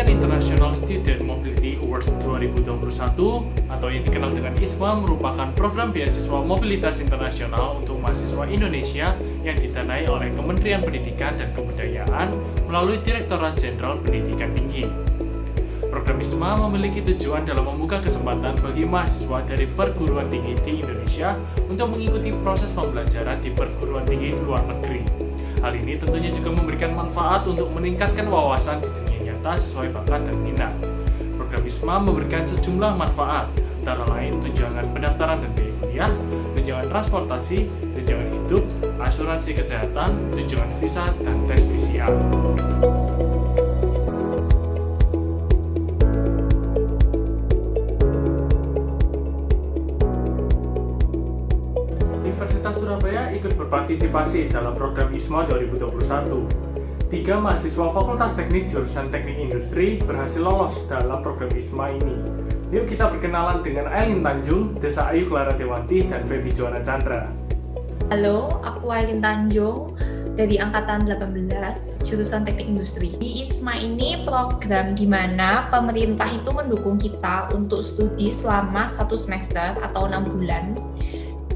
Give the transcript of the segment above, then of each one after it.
Asian International Student Mobility Awards 2021 atau yang dikenal dengan ISMA merupakan program beasiswa mobilitas internasional untuk mahasiswa Indonesia yang didanai oleh Kementerian Pendidikan dan Kebudayaan melalui Direktorat Jenderal Pendidikan Tinggi. Program ISMA memiliki tujuan dalam membuka kesempatan bagi mahasiswa dari perguruan tinggi di Indonesia untuk mengikuti proses pembelajaran di perguruan tinggi luar negeri. Hal ini tentunya juga memberikan manfaat untuk meningkatkan wawasan di dunia nyata sesuai bakat dan minat. Program ISMA memberikan sejumlah manfaat, antara lain tunjangan pendaftaran dan biaya kuliah, tunjangan transportasi, tunjangan hidup, asuransi kesehatan, tunjangan visa, dan tes PCR. Universitas Surabaya ikut berpartisipasi dalam program ISMA 2021. 3 mahasiswa Fakultas Teknik jurusan Teknik Industri berhasil lolos dalam program ISMA ini. Yuk kita berkenalan dengan Aylin Tanjung, Desa Ayu Clara Dewanti, dan Feby Joana Chandra. Halo, aku Aylin Tanjung dari Angkatan 18, jurusan Teknik Industri. Di ISMA ini program di mana pemerintah itu mendukung kita untuk studi selama 1 semester atau 6 bulan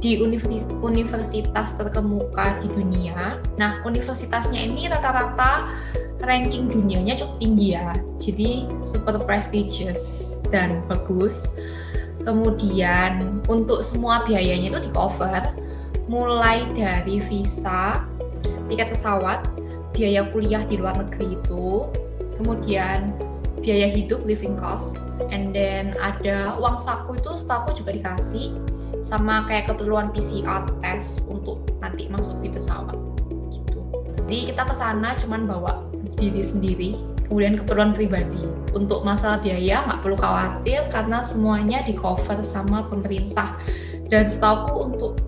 di universitas terkemuka di dunia. Nah, universitasnya ini rata-rata ranking dunianya cukup tinggi ya, jadi super prestigious dan bagus. Kemudian untuk semua biayanya itu di-cover, mulai dari visa, tiket pesawat, biaya kuliah di luar negeri itu, kemudian biaya hidup, living cost, and then ada uang saku itu setahu juga dikasih, sama kayak keperluan PCR tes untuk nanti masuk di pesawat gitu. Jadi kita ke sana cuman bawa diri sendiri, kemudian keperluan pribadi. Untuk masalah biaya nggak perlu khawatir karena semuanya di cover sama pemerintah. Dan setahuku untuk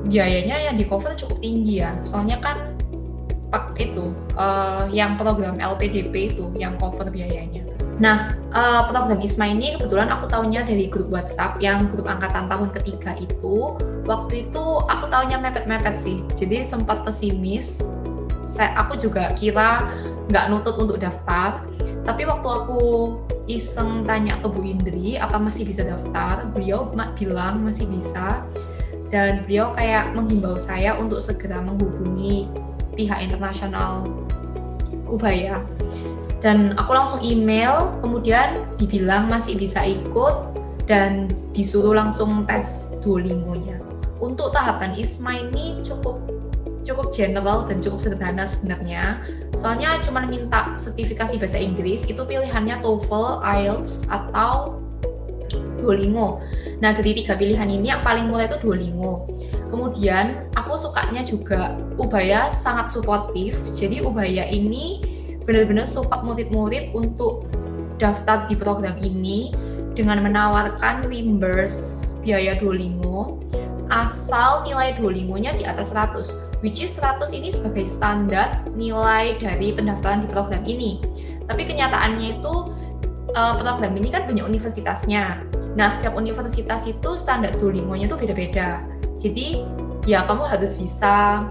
biayanya yang di cover cukup tinggi ya. Soalnya kan itu yang program LPDP itu yang cover biayanya. Nah, program ISMA ini kebetulan aku tahunya dari grup WhatsApp yang grup angkatan tahun ketiga itu. Waktu itu aku tahunya mepet-mepet sih, jadi sempat pesimis. Aku juga kira nggak nutut untuk daftar, tapi waktu aku iseng tanya ke Bu Indri apa masih bisa daftar, beliau bilang masih bisa, dan beliau kayak menghimbau saya untuk segera menghubungi pihak internasional Ubaya. Dan aku langsung email, kemudian dibilang masih bisa ikut dan disuruh langsung tes Duolingo-nya. Untuk tahapan ISMA ini cukup general dan cukup sederhana sebenarnya. Soalnya cuma minta sertifikasi bahasa Inggris, itu pilihannya TOEFL, IELTS, atau Duolingo. Nah, dari 3 pilihan ini yang paling murah itu Duolingo. Kemudian aku sukanya juga Ubaya sangat suportif. Jadi Ubaya ini benar-benar support murid-murid untuk daftar di program ini dengan menawarkan reimburse biaya Duolingo asal nilai Duolingo-nya di atas 100, which is 100 ini sebagai standar nilai dari pendaftaran di program ini. Tapi kenyataannya itu program ini kan banyak universitasnya. Nah, setiap universitas itu standar Duolingo-nya itu beda-beda. Jadi ya kamu harus bisa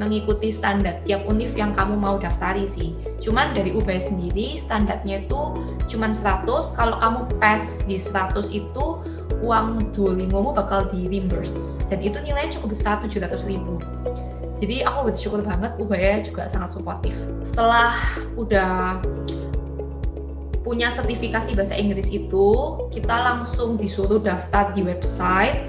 mengikuti standar tiap univ yang kamu mau daftari sih. Cuman dari Ubaya sendiri standarnya itu cuman 100, kalau kamu pass di 100 itu uang Duolingo-mu bakal di reimburse, dan itu nilainya cukup besar, 700.000. Jadi aku bersyukur banget, Ubaya juga sangat suportif. Setelah udah punya sertifikasi bahasa Inggris itu, kita langsung disuruh daftar di website.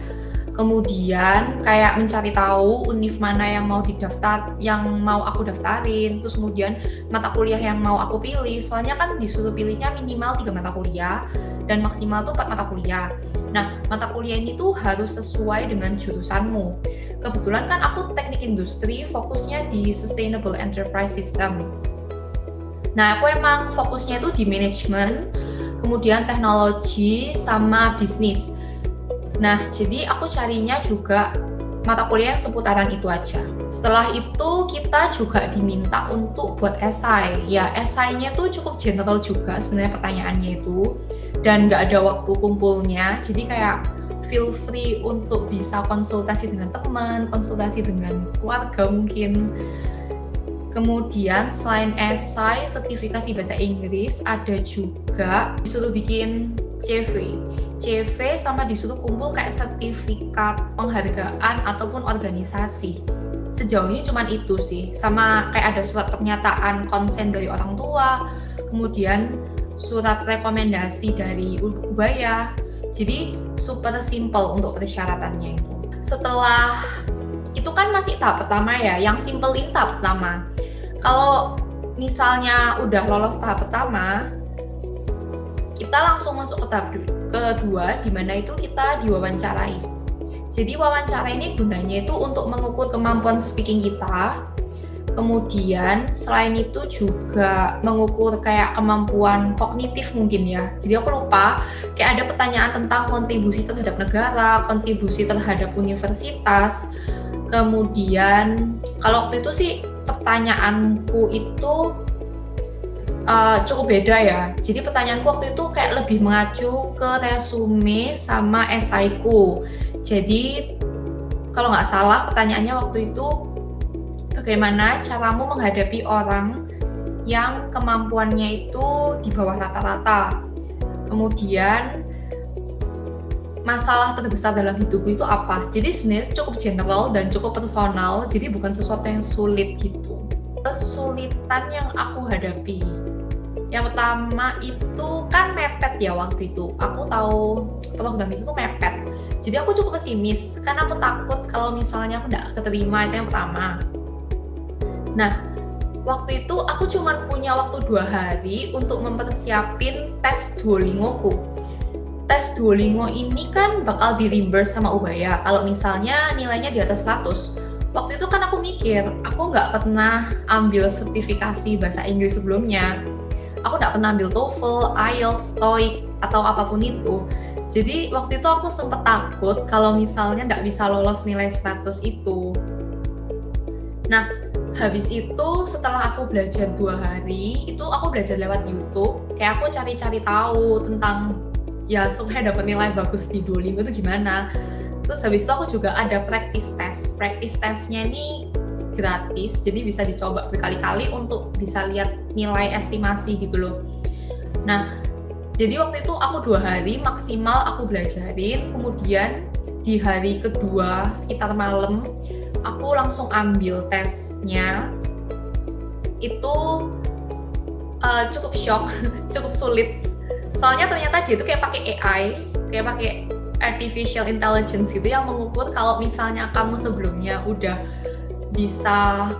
Kemudian kayak mencari tahu univ mana yang mau aku daftarin, terus kemudian mata kuliah yang mau aku pilih. Soalnya kan disuruh pilihnya minimal 3 mata kuliah dan maksimal tuh 4 mata kuliah. Nah, mata kuliah ini tuh harus sesuai dengan jurusanmu. Kebetulan kan aku teknik industri, fokusnya di Sustainable Enterprise System. Nah, aku emang fokusnya itu di manajemen, kemudian teknologi sama bisnis. Nah, jadi aku carinya juga mata kuliah yang seputaran itu aja. Setelah itu kita juga diminta untuk buat esai. Ya, esainya tuh cukup general juga sebenarnya pertanyaannya itu. Dan nggak ada waktu kumpulnya, jadi kayak feel free untuk bisa konsultasi dengan teman, konsultasi dengan keluarga mungkin. Kemudian selain esai, sertifikasi bahasa Inggris, ada juga disuruh bikin CV. CV sama disuruh kumpul kayak sertifikat penghargaan ataupun organisasi. Sejauh ini cuman itu sih. Sama kayak ada surat pernyataan konsen dari orang tua, kemudian surat rekomendasi dari Ubaya. Jadi super simple untuk persyaratannya itu. Setelah itu kan masih tahap pertama ya, yang simple ini tahap pertama. Kalau misalnya udah lolos tahap pertama, kita langsung masuk ke tahap kedua, di mana itu kita diwawancarai. Jadi wawancara ini gunanya itu untuk mengukur kemampuan speaking kita. Kemudian selain itu juga mengukur kayak kemampuan kognitif mungkin ya. Jadi aku lupa, kayak ada pertanyaan tentang kontribusi terhadap negara, kontribusi terhadap universitas. Kemudian kalau waktu itu sih pertanyaanku itu cukup beda ya. Jadi pertanyaanku waktu itu kayak lebih mengacu ke resume sama esaiku. Jadi kalau nggak salah pertanyaannya waktu itu, bagaimana caramu menghadapi orang yang kemampuannya itu di bawah rata-rata. Kemudian masalah terbesar dalam hidupku itu apa? Jadi sebenarnya cukup general dan cukup personal, jadi bukan sesuatu yang sulit gitu. Kesulitan yang aku hadapi, yang pertama itu kan mepet ya waktu itu. Aku tahu program itu tuh mepet, jadi aku cukup pesimis karena aku takut kalau misalnya aku nggak keterima, itu yang pertama. Nah, waktu itu aku cuma punya waktu 2 hari untuk mempersiapin tes Duolingo-ku. Tes Duolingo ini kan bakal di reimburse sama Ubaya kalau misalnya nilainya di atas 100. Waktu itu kan aku mikir, aku nggak pernah ambil sertifikasi bahasa Inggris sebelumnya. Aku nggak pernah ambil TOEFL, IELTS, TOEIC, atau apapun itu. Jadi waktu itu aku sempet takut kalau misalnya nggak bisa lolos nilai 100 itu. Nah, habis itu setelah aku belajar 2 hari, itu aku belajar lewat YouTube. Kayak aku cari-cari tahu tentang ya supaya dapat nilai bagus di Duolingo itu gimana. Terus habis itu aku juga ada practice test. Practice testnya ini gratis, jadi bisa dicoba berkali-kali untuk bisa lihat nilai estimasi gitu loh. Nah, jadi waktu itu aku 2 hari maksimal aku belajarin, kemudian di hari kedua sekitar malam aku langsung ambil tesnya. Itu cukup shock, cukup sulit. Soalnya ternyata dia itu kayak pakai AI, kayak pakai artificial intelligence gitu yang mengukur kalau misalnya kamu sebelumnya udah bisa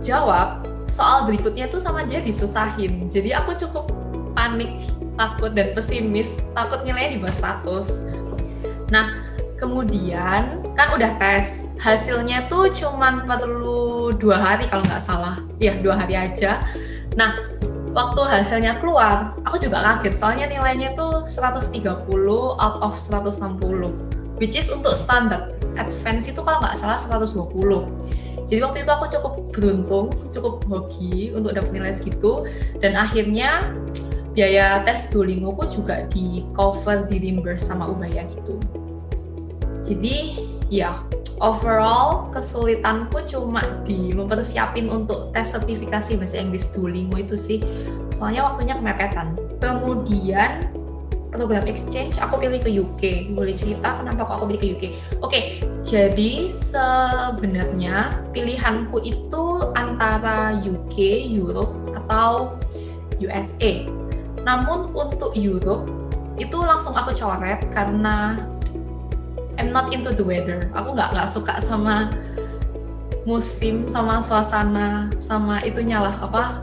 jawab, soal berikutnya tuh sama dia disusahin. Jadi aku cukup panik, takut dan pesimis, takut nilainya di bawah 100. Nah, kemudian kan udah tes, hasilnya tuh cuman perlu 2 hari kalau nggak salah. Ya, 2 hari aja. Nah, waktu hasilnya keluar, aku juga kaget soalnya nilainya tuh 130 out of 160, which is untuk standar advance itu kalau nggak salah 120. Jadi waktu itu aku cukup beruntung, cukup hoki untuk dapat nilai segitu, dan akhirnya biaya tes Duolingo ku juga di cover, di reimburse sama Ubaya gitu. Jadi ya, overall kesulitanku cuma di mempersiapin untuk tes sertifikasi bahasa Inggris Duolingo itu sih, soalnya waktunya kemepetan. Kemudian program exchange aku pilih ke UK. Boleh cerita kenapa kok aku pilih ke UK? Oke, jadi sebenarnya pilihanku itu antara UK, Europe, atau USA. Namun untuk Europe itu langsung aku coret karena I'm not into the weather. Aku nggak suka sama musim, sama suasana, sama itunya lah, apa,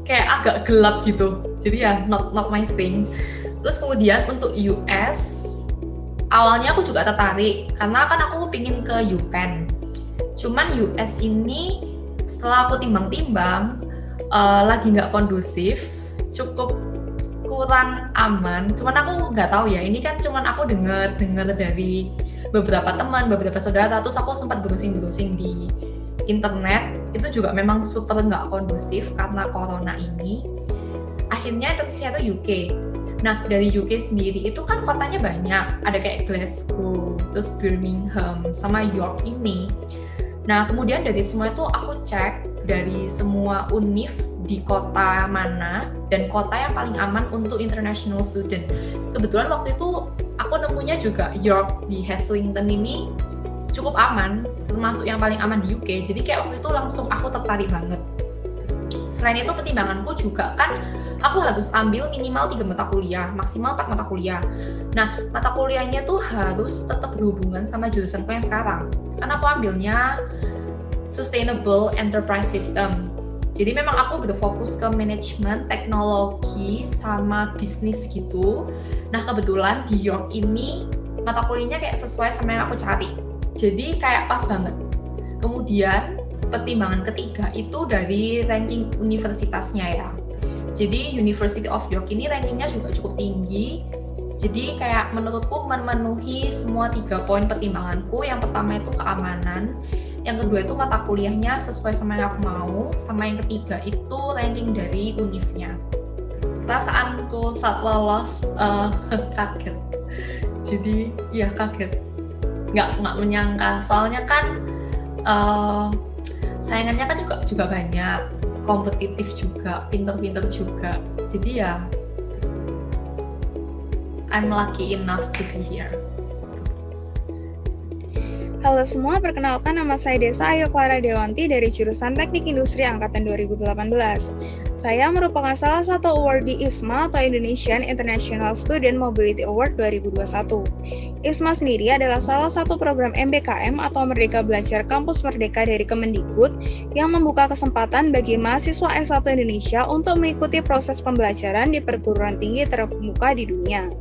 kayak agak gelap gitu. Jadi ya not my thing. Terus kemudian untuk US, awalnya aku juga tertarik karena kan aku pingin ke UPenn. Cuman US ini setelah aku timbang-timbang lagi nggak kondusif, cukup kurang aman. Cuman aku nggak tahu ya, ini kan cuman aku dengar dari beberapa teman, beberapa saudara, terus aku sempat browsing di internet, itu juga memang super nggak kondusif karena corona ini. Akhirnya terusnya itu UK. Nah, dari UK sendiri itu kan kotanya banyak, ada kayak Glasgow, terus Birmingham, sama York ini. Nah, kemudian dari semua itu aku cek dari semua univ di kota mana dan kota yang paling aman untuk international student. Kebetulan waktu itu aku nemunya juga York di Heslington ini cukup aman, termasuk yang paling aman di UK. Jadi kayak waktu itu langsung aku tertarik banget. Selain itu pertimbanganku juga kan aku harus ambil minimal 3 mata kuliah, maksimal 4 mata kuliah. Nah, mata kuliahnya tuh harus tetap berhubungan sama jurusanku yang sekarang. Karena aku ambilnya Sustainable Enterprise System. Jadi memang aku berfokus ke manajemen, teknologi, sama bisnis gitu. Nah, kebetulan di York ini mata kuliahnya kayak sesuai sama yang aku cari. Jadi kayak pas banget. Kemudian pertimbangan ketiga itu dari ranking universitasnya ya. Jadi University of York ini rankingnya juga cukup tinggi. Jadi kayak menurutku memenuhi semua 3 poin pertimbanganku. Yang pertama itu keamanan, yang kedua itu mata kuliahnya sesuai sama yang aku mau, sama yang ketiga itu ranking dari univnya. Perasaanku saat lolos kaget. Jadi ya kaget, nggak menyangka. Soalnya kan saingannya kan juga banyak, kompetitif juga, pinter-pinter juga. Jadi ya I'm lucky enough to be here. Halo semua, perkenalkan nama saya Desa Ayu Clara Dewanti dari jurusan Teknik Industri Angkatan 2018. Saya merupakan salah satu awardee ISMA atau Indonesian International Student Mobility Award 2021. ISMA sendiri adalah salah satu program MBKM atau Merdeka Belajar Kampus Merdeka dari Kemendikbud yang membuka kesempatan bagi mahasiswa S1 Indonesia untuk mengikuti proses pembelajaran di perguruan tinggi terkemuka di dunia.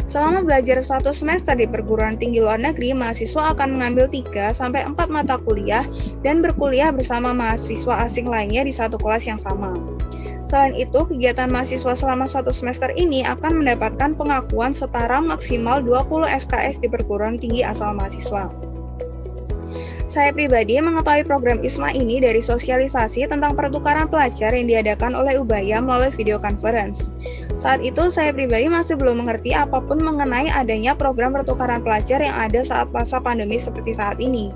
Selama belajar 1 semester di perguruan tinggi luar negeri, mahasiswa akan mengambil 3-4 mata kuliah dan berkuliah bersama mahasiswa asing lainnya di satu kelas yang sama. Selain itu, kegiatan mahasiswa selama 1 semester ini akan mendapatkan pengakuan setara maksimal 20 SKS di perguruan tinggi asal mahasiswa. Saya pribadi mengetahui program ISMA ini dari sosialisasi tentang pertukaran pelajar yang diadakan oleh Ubaya melalui video conference. Saat itu saya pribadi masih belum mengerti apapun mengenai adanya program pertukaran pelajar yang ada saat masa pandemi seperti saat ini.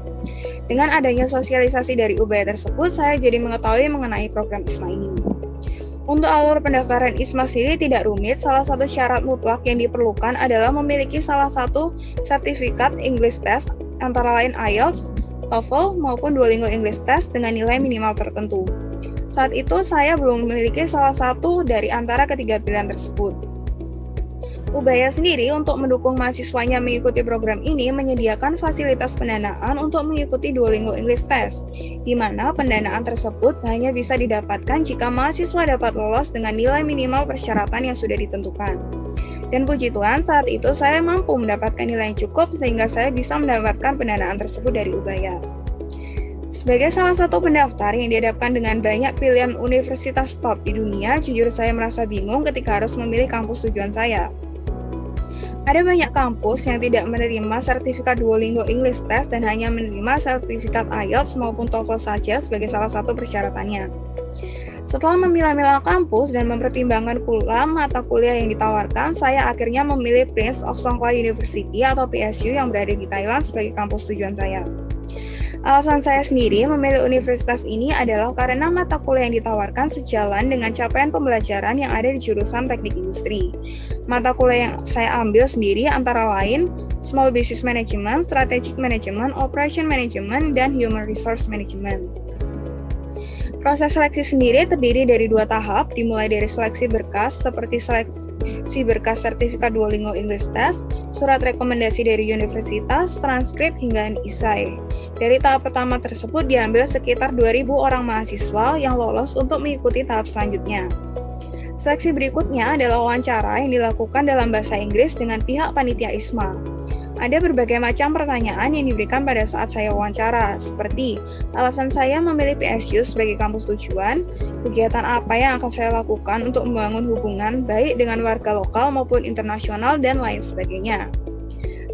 Dengan adanya sosialisasi dari Ubaya tersebut, saya jadi mengetahui mengenai program ISMA ini. Untuk alur pendaftaran ISMA sendiri tidak rumit, salah satu syarat mutlak yang diperlukan adalah memiliki salah satu sertifikat English Test antara lain IELTS, TOEFL maupun Duolingo English Test dengan nilai minimal tertentu. Saat itu saya belum memiliki salah satu dari antara ketiga pilihan tersebut. Ubaya sendiri untuk mendukung mahasiswanya mengikuti program ini menyediakan fasilitas pendanaan untuk mengikuti Duolingo English Test, di mana pendanaan tersebut hanya bisa didapatkan jika mahasiswa dapat lolos dengan nilai minimal persyaratan yang sudah ditentukan. Dan puji Tuhan, saat itu saya mampu mendapatkan nilai yang cukup sehingga saya bisa mendapatkan pendanaan tersebut dari Ubaya. Sebagai salah satu pendaftar yang dihadapkan dengan banyak pilihan universitas top di dunia, jujur saya merasa bingung ketika harus memilih kampus tujuan saya. Ada banyak kampus yang tidak menerima sertifikat Duolingo English Test dan hanya menerima sertifikat IELTS maupun TOEFL saja sebagai salah satu persyaratannya. Setelah memilah-milah kampus dan mempertimbangkan pula mata kuliah yang ditawarkan, saya akhirnya memilih Prince of Songkhla University atau PSU yang berada di Thailand sebagai kampus tujuan saya. Alasan saya sendiri memilih universitas ini adalah karena mata kuliah yang ditawarkan sejalan dengan capaian pembelajaran yang ada di jurusan Teknik Industri. Mata kuliah yang saya ambil sendiri antara lain Small Business Management, Strategic Management, Operation Management, dan Human Resource Management. Proses seleksi sendiri terdiri dari 2 tahap, dimulai dari seleksi berkas seperti seleksi berkas sertifikat Duolingo English Test, surat rekomendasi dari universitas, transkrip, hingga esai. Dari tahap pertama tersebut diambil sekitar 2.000 orang mahasiswa yang lolos untuk mengikuti tahap selanjutnya. Seleksi berikutnya adalah wawancara yang dilakukan dalam bahasa Inggris dengan pihak panitia ISMA. Ada berbagai macam pertanyaan yang diberikan pada saat saya wawancara, seperti alasan saya memilih PSU sebagai kampus tujuan, kegiatan apa yang akan saya lakukan untuk membangun hubungan baik dengan warga lokal maupun internasional, dan lain sebagainya.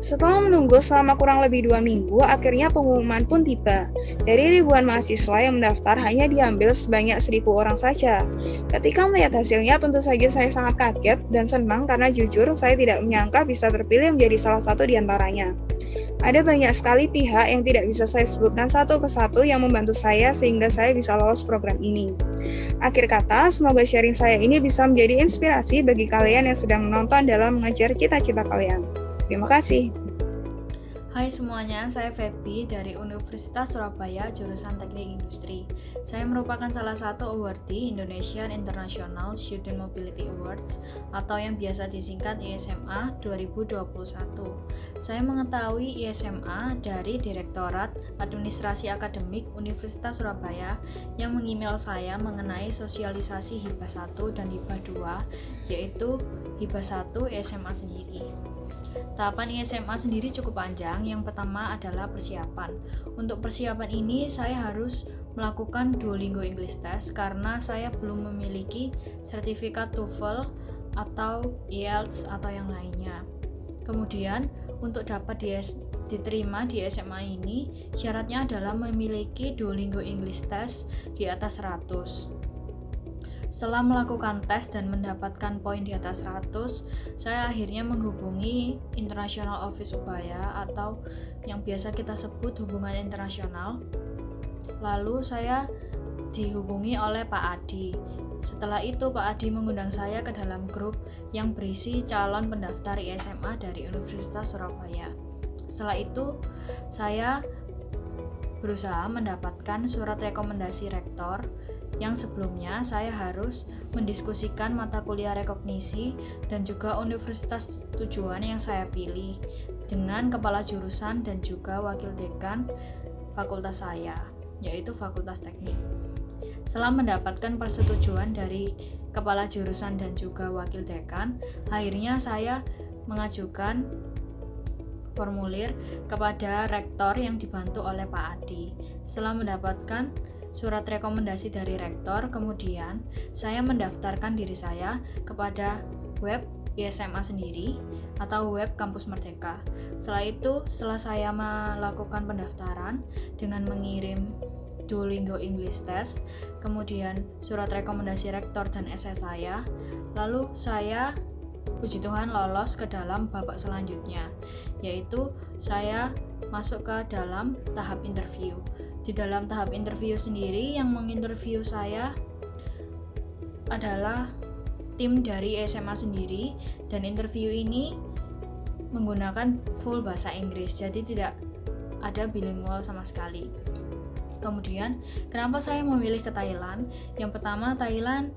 Setelah menunggu selama kurang lebih 2 minggu, akhirnya pengumuman pun tiba. Dari ribuan mahasiswa yang mendaftar hanya diambil sebanyak 1.000 orang saja. Ketika melihat hasilnya, tentu saja saya sangat kaget dan senang karena jujur saya tidak menyangka bisa terpilih menjadi salah satu di antaranya. Ada banyak sekali pihak yang tidak bisa saya sebutkan satu persatu yang membantu saya sehingga saya bisa lolos program ini. Akhir kata, semoga sharing saya ini bisa menjadi inspirasi bagi kalian yang sedang menonton dalam mengejar cita-cita kalian. Terima kasih. Hai semuanya, saya Feby dari Universitas Surabaya, jurusan Teknik Industri. Saya merupakan salah satu awardee Indonesian International Student Mobility Awards atau yang biasa disingkat ISMA 2021. Saya mengetahui ISMA dari Direktorat Administrasi Akademik Universitas Surabaya yang meng-email saya mengenai sosialisasi Hibah 1 dan Hibah 2, yaitu Hibah 1 ISMA sendiri. Tahapan ISMA sendiri cukup panjang. Yang pertama adalah persiapan. Untuk persiapan ini saya harus melakukan Duolingo English Test karena saya belum memiliki sertifikat TOEFL atau IELTS atau yang lainnya. Kemudian untuk dapat diterima di SMA ini, syaratnya adalah memiliki Duolingo English Test di atas 100. Setelah melakukan tes dan mendapatkan poin di atas 100, saya akhirnya menghubungi International Office Ubaya atau yang biasa kita sebut hubungan internasional. Lalu saya dihubungi oleh Pak Adi. Setelah itu Pak Adi mengundang saya ke dalam grup yang berisi calon pendaftar ISMA dari Universitas Surabaya. Setelah itu saya berusaha mendapatkan surat rekomendasi rektor yang sebelumnya saya harus mendiskusikan mata kuliah rekognisi dan juga universitas tujuan yang saya pilih dengan kepala jurusan dan juga wakil dekan fakultas saya, yaitu Fakultas Teknik. Setelah mendapatkan persetujuan dari kepala jurusan dan juga wakil dekan, akhirnya saya mengajukan formulir kepada rektor yang dibantu oleh Pak Adi. Setelah mendapatkan surat rekomendasi dari rektor, kemudian saya mendaftarkan diri saya kepada web ISMA sendiri atau web Kampus Merdeka. Setelah saya melakukan pendaftaran dengan mengirim Duolingo English Test, kemudian surat rekomendasi rektor dan esai saya, lalu saya puji Tuhan lolos ke dalam babak selanjutnya, yaitu saya masuk ke dalam tahap interview. Di dalam tahap interview sendiri yang menginterview saya adalah tim dari SMA sendiri, dan interview ini menggunakan full bahasa Inggris, jadi tidak ada bilingual sama sekali. Kemudian, kenapa saya memilih ke Thailand? Yang pertama, Thailand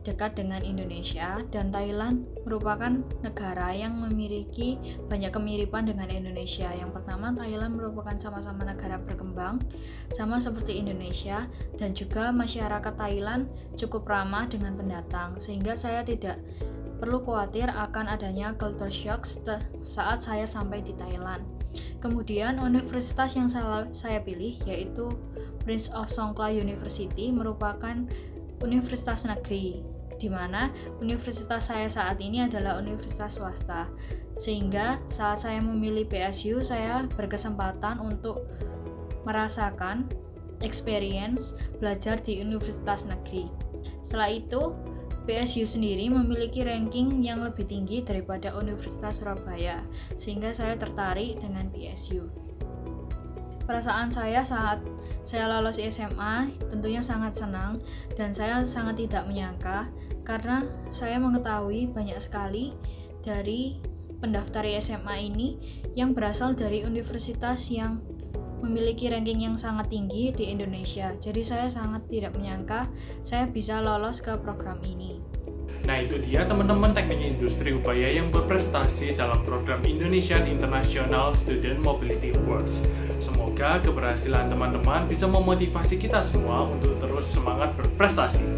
dekat dengan Indonesia, dan Thailand merupakan negara yang memiliki banyak kemiripan dengan Indonesia. Yang pertama, Thailand merupakan sama-sama negara berkembang, sama seperti Indonesia, dan juga masyarakat Thailand cukup ramah dengan pendatang, sehingga saya tidak perlu khawatir akan adanya culture shock saat saya sampai di Thailand. Kemudian, universitas yang saya pilih yaitu Prince of Songkhla University merupakan universitas negeri, di mana universitas saya saat ini adalah universitas swasta. Sehingga saat saya memilih PSU, saya berkesempatan untuk merasakan experience belajar di universitas negeri. Setelah itu, PSU sendiri memiliki ranking yang lebih tinggi daripada Universitas Surabaya, sehingga saya tertarik dengan PSU. Perasaan saya saat saya lolos SMA tentunya sangat senang, dan saya sangat tidak menyangka karena saya mengetahui banyak sekali dari pendaftar SMA ini yang berasal dari universitas yang memiliki ranking yang sangat tinggi di Indonesia. Jadi saya sangat tidak menyangka saya bisa lolos ke program ini. Nah, itu dia teman-teman Teknik Industri Ubaya yang berprestasi dalam program Indonesian International Student Mobility Awards. Semoga keberhasilan teman-teman bisa memotivasi kita semua untuk terus semangat berprestasi.